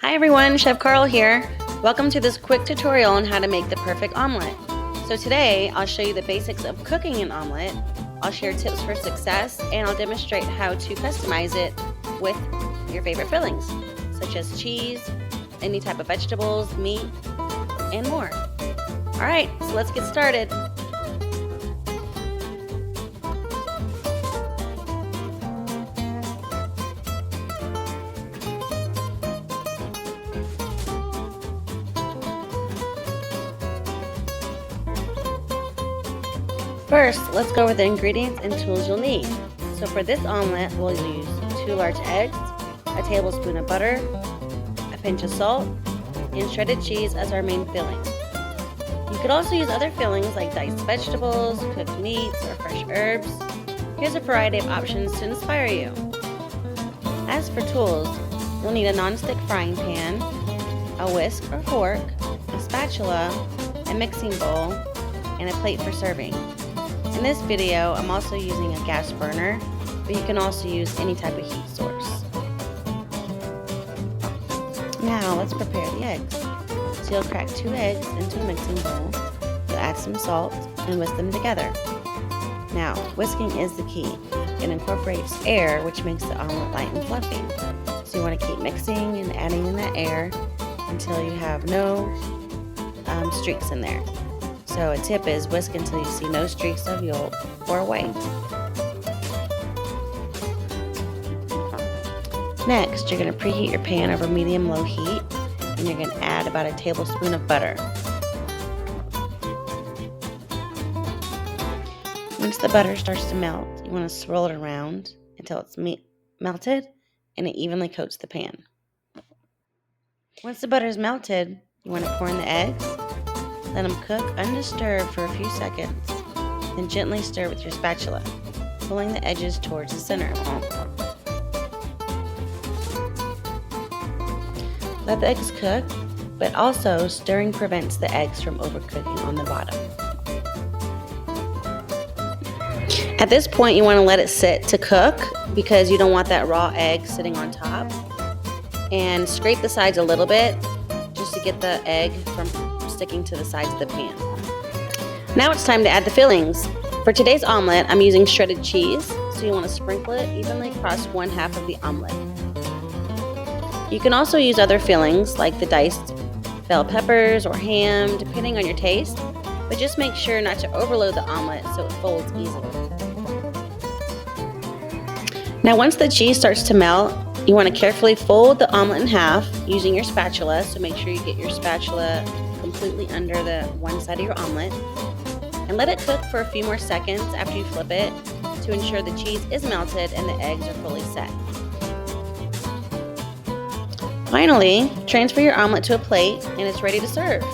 Hi everyone, Chef Carl here. Welcome to this quick tutorial on how to make the perfect omelet. So today I'll show you the basics of cooking an omelet, I'll share tips for success, and I'll demonstrate how to customize it with your favorite fillings, such as cheese, any type of vegetables, meat, and more. Alright, so let's get started. First, let's go over the ingredients and tools you'll need. So for this omelet, we'll use 2 large eggs, a tablespoon of butter, a pinch of salt, and shredded cheese as our main filling. You could also use other fillings like diced vegetables, cooked meats, or fresh herbs. Here's a variety of options to inspire you. As for tools, you'll need a non-stick frying pan, a whisk or fork, a spatula, a mixing bowl, and a plate for serving. In this video, I'm also using a gas burner, but you can also use any type of heat source. Now let's prepare the eggs. So you'll crack 2 eggs into a mixing bowl, you'll add some salt, and whisk them together. Now, whisking is the key. It incorporates air, which makes the omelet light and fluffy. So you want to keep mixing and adding in that air until you have no streaks in there. So a tip is whisk until you see no streaks of yolk or white. Next, you're going to preheat your pan over medium-low heat, and you're going to add about a tablespoon of butter. Once the butter starts to melt, you want to swirl it around until it's melted and it evenly coats the pan. Once the butter is melted, you want to pour in the eggs. Let them cook undisturbed for a few seconds, then gently stir with your spatula, pulling the edges towards the center. Let the eggs cook, but also stirring prevents the eggs from overcooking on the bottom. At this point, you want to let it sit to cook because you don't want that raw egg sitting on top. And scrape the sides a little bit just to get the egg from sticking to the sides of the pan. Now it's time to add the fillings. For today's omelet, I'm using shredded cheese, so you want to sprinkle it evenly across 1/2 of the omelet. You can also use other fillings like the diced bell peppers or ham, depending on your taste, but just make sure not to overload the omelet so it folds easily. Now once the cheese starts to melt, you want to carefully fold the omelet in half using your spatula, so make sure you get your spatula completely under the one side of your omelet, and let it cook for a few more seconds after you flip it to ensure the cheese is melted and the eggs are fully set. Finally, transfer your omelet to a plate and it's ready to serve.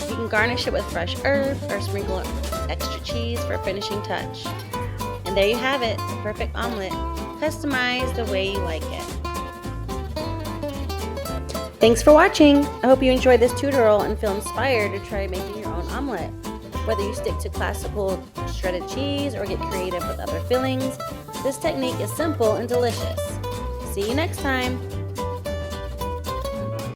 You can garnish it with fresh herbs or sprinkle extra cheese for a finishing touch. And there you have it, the perfect omelet, customized the way you like it. Thanks for watching. I hope you enjoyed this tutorial and feel inspired to try making your own omelet. Whether you stick to classical shredded cheese or get creative with other fillings, this technique is simple and delicious. See you next time.